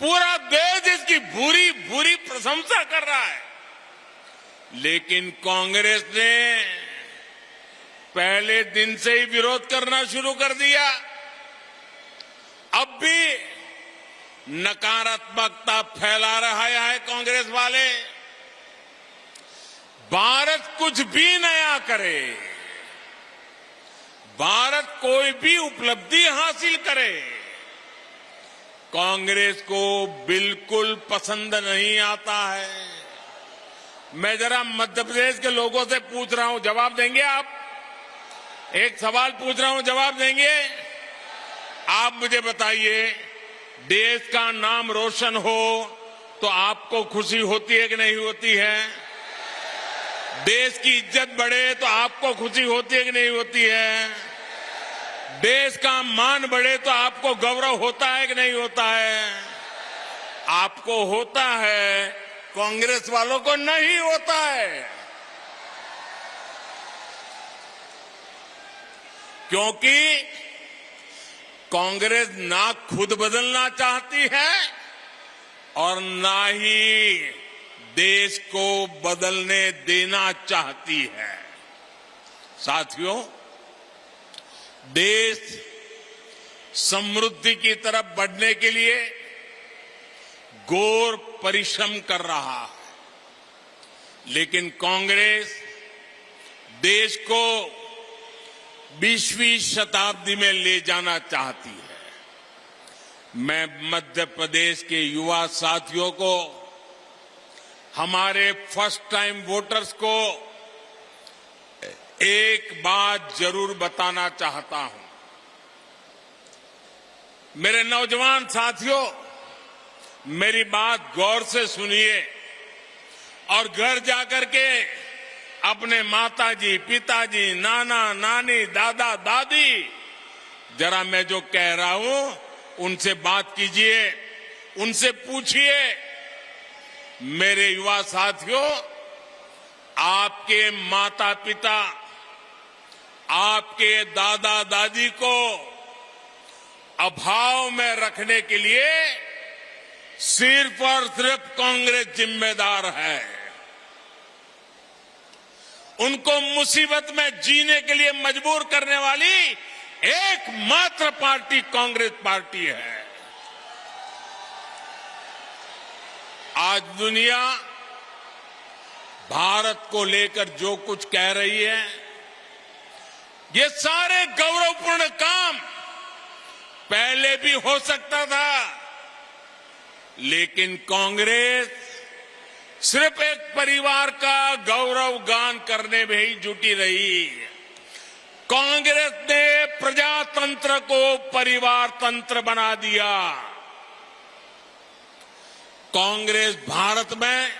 पूरा देश इसकी बुरी बुरी प्रशंसा कर रहा है। लेकिन कांग्रेस ने पहले दिन से ही विरोध करना शुरू कर दिया। अब भी नकारात्मकता फैला रहा है कांग्रेस वाले। भारत कुछ भी नया करे, भारत कोई भी उपलब्धि हासिल करे, कांग्रेस को बिल्कुल पसंद नहीं आता है। मैं जरा मध्य प्रदेश के लोगों से पूछ रहा हूं, जवाब देंगे आप? एक सवाल पूछ रहा हूं, जवाब देंगे? आप मुझे बताइए, देश का नाम रोशन हो तो आपको खुशी होती है कि नहीं होती है? देश की इज्जत बढ़े तो आपको खुशी होती है कि नहीं होती है? देश का मान बढ़े तो आपको गौरव होता है कि नहीं होता है? आपको होता है, कांग्रेस वालों को नहीं होता है। क्योंकि कांग्रेस ना खुद बदलना चाहती है और ना ही देश को बदलने देना चाहती है। साथियों, देश समृद्धि की तरफ बढ़ने के लिए घोर परिश्रम कर रहा है, लेकिन कांग्रेस देश को 20वीं शताब्दी में ले जाना चाहती है। मैं मध्य प्रदेश के युवा साथियों को, हमारे फर्स्ट टाइम वोटर्स को एक बात जरूर बताना चाहता हूं। मेरे नौजवान साथियों, मेरी बात गौर से सुनिए और घर जाकर के अपने माताजी, पिताजी, नाना, नानी, दादा, दादी, जरा मैं जो कह रहा हूं उनसे बात कीजिए, उनसे पूछिए। मेरे युवा साथियों, आपके माता पिता, आपके दादा दादी को अभाव में रखने के लिए सिर्फ और सिर्फ कांग्रेस जिम्मेदार है। उनको मुसीबत में जीने के लिए मजबूर करने वाली एकमात्र पार्टी कांग्रेस पार्टी है। आज दुनिया भारत को लेकर जो कुछ कह रही है, ये सारे गौरवपूर्ण काम पहले भी हो सकता था, लेकिन कांग्रेस सिर्फ एक परिवार का गौरव गान करने में ही जुटी रही। कांग्रेस ने प्रजातंत्र को परिवार तंत्र बना दिया। कांग्रेस भारत में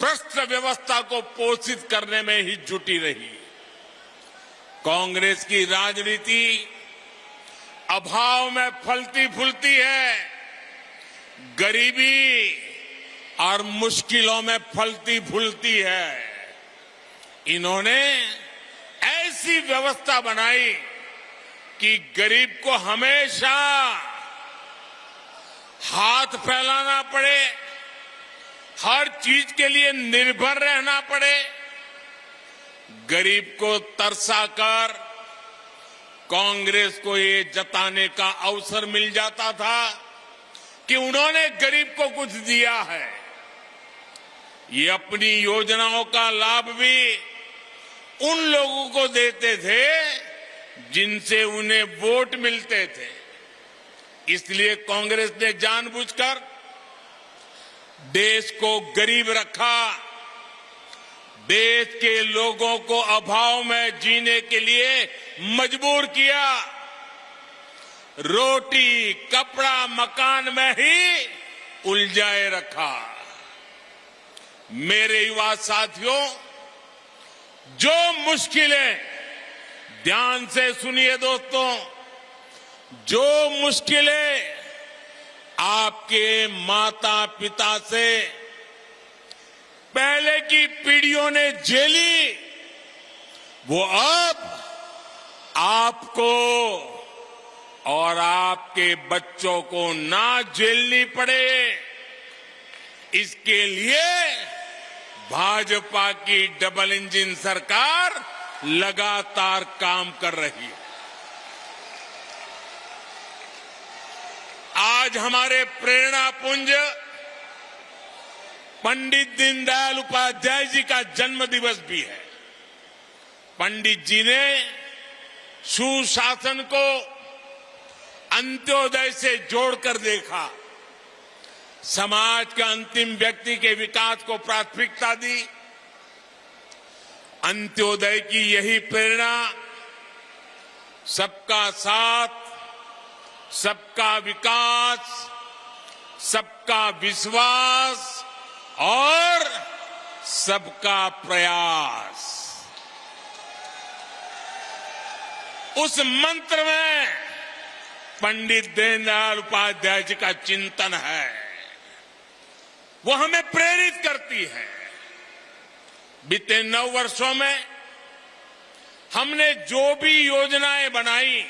भ्रष्ट व्यवस्था को पोषित करने में ही जुटी रही। कांग्रेस की राजनीति अभाव में फलती फूलती है, गरीबी और मुश्किलों में फलती फूलती है। इन्होंने ऐसी व्यवस्था बनाई कि गरीब को हमेशा हाथ फैलाना पड़े, हर चीज के लिए निर्भर रहना पड़े। गरीब को तरसाकर कांग्रेस को ये जताने का अवसर मिल जाता था कि उन्होंने गरीब को कुछ दिया है। ये अपनी योजनाओं का लाभ भी उन लोगों को देते थे जिनसे उन्हें वोट मिलते थे। इसलिए कांग्रेस ने जानबूझकर देश को गरीब रखा, देश के लोगों को अभाव में जीने के लिए मजबूर किया, रोटी, कपड़ा, मकान में ही उलझाए रखा। मेरे युवा साथियों, जो मुश्किलें, ध्यान से सुनिए दोस्तों, जो मुश्किलें आपके माता पिता से पहले की पीढ़ियों ने झेली, वो अब आपको और आपके बच्चों को ना झेलनी पड़े, इसके लिए भाजपा की डबल इंजन सरकार लगातार काम कर रही है। आज हमारे प्रेरणा पुंज पंडित दीनदयाल उपाध्याय जी का जन्म दिवस भी है। पंडित जी ने सुशासन को अंत्योदय से जोड़कर देखा, समाज के अंतिम व्यक्ति के विकास को प्राथमिकता दी। अंत्योदय की यही प्रेरणा सबका साथ, सबका विकास, सबका विश्वास और सबका प्रयास, उस मंत्र में पंडित दीनदयाल उपाध्याय जी का चिंतन है। वो हमें प्रेरित करती है। बीते 9 वर्षों में हमने जो भी योजनाएं बनाई,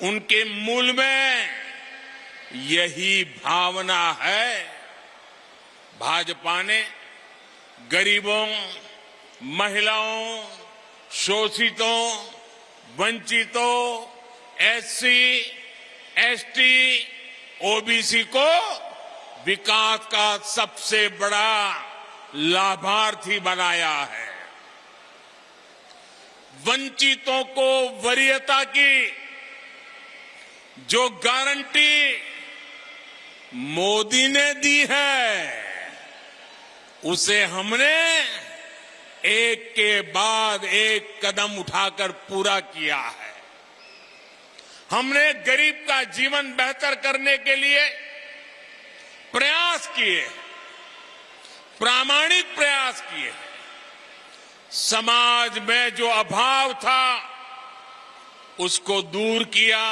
उनके मूल में यही भावना है। भाजपा ने गरीबों, महिलाओं, शोषितों, वंचितों, एससी, एसटी, ओबीसी को विकास का सबसे बड़ा लाभार्थी बनाया है। वंचितों को वरीयता की जो गारंटी मोदी ने दी है, उसे हमने एक के बाद एक कदम उठाकर पूरा किया है। हमने गरीब का जीवन बेहतर करने के लिए प्रयास किए, प्रामाणिक प्रयास किए। समाज में जो अभाव था उसको दूर किया,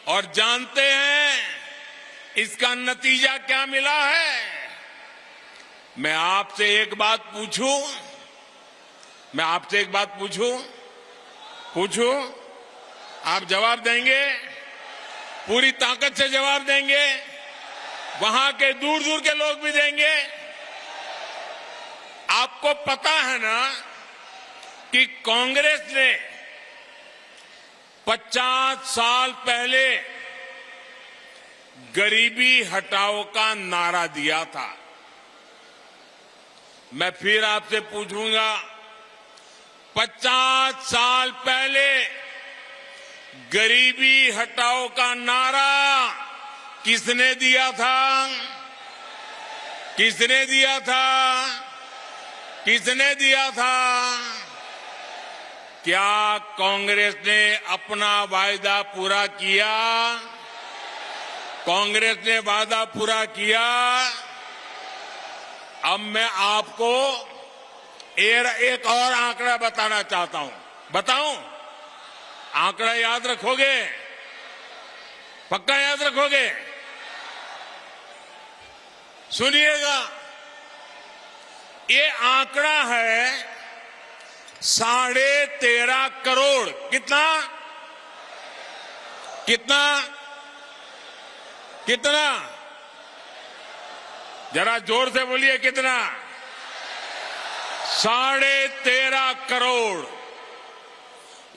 और जानते हैं इसका नतीजा क्या मिला है? मैं आपसे एक बात पूछूं, पूछूं, आप जवाब देंगे? पूरी ताकत से जवाब देंगे? वहां के दूर दूर के लोग भी देंगे? आपको पता है ना कि कांग्रेस ने 50 साल पहले गरीबी हटाओ का नारा दिया था। मैं फिर आपसे पूछूंगा, 50 साल पहले गरीबी हटाओ का नारा किसने दिया था? किसने दिया था? किसने दिया था? क्या कांग्रेस ने अपना वायदा पूरा किया? कांग्रेस ने वादा पूरा किया। अब मैं आपको एक और आंकड़ा बताना चाहता हूं। बताऊं? आंकड़ा याद रखोगे? पक्का याद रखोगे? सुनिएगा, ये आंकड़ा है 13.5 करोड़। कितना? कितना? कितना? जरा जोर से बोलिए, कितना? 13.5 करोड़।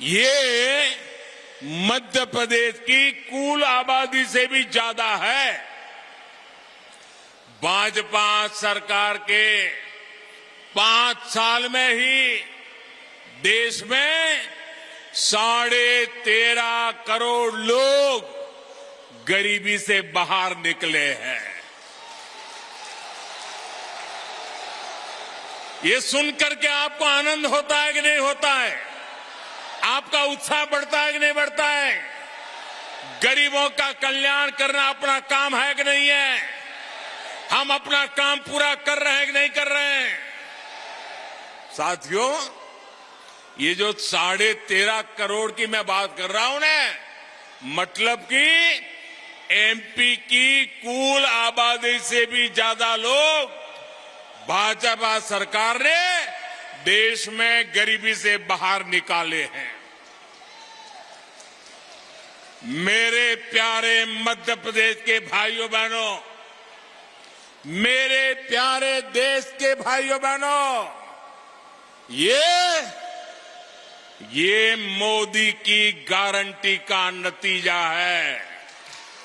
ये मध्य प्रदेश की कुल आबादी से भी ज्यादा है। भाजपा सरकार के 5 साल में ही देश में 13.5 करोड़ लोग गरीबी से बाहर निकले हैं। ये सुनकर के आपको आनंद होता है कि नहीं होता है? आपका उत्साह बढ़ता है कि नहीं बढ़ता है? गरीबों का कल्याण करना अपना काम है कि नहीं है? हम अपना काम पूरा कर रहे हैं कि नहीं कर रहे हैं? साथियों, ये जो 13.5 करोड़ की मैं बात कर रहा हूं ना, मतलब कि एमपी की कुल आबादी से भी ज्यादा लोग भाजपा सरकार ने देश में गरीबी से बाहर निकाले हैं। मेरे प्यारे मध्य प्रदेश के भाइयों बहनों, मेरे प्यारे देश के भाइयों बहनों, ये मोदी की गारंटी का नतीजा है।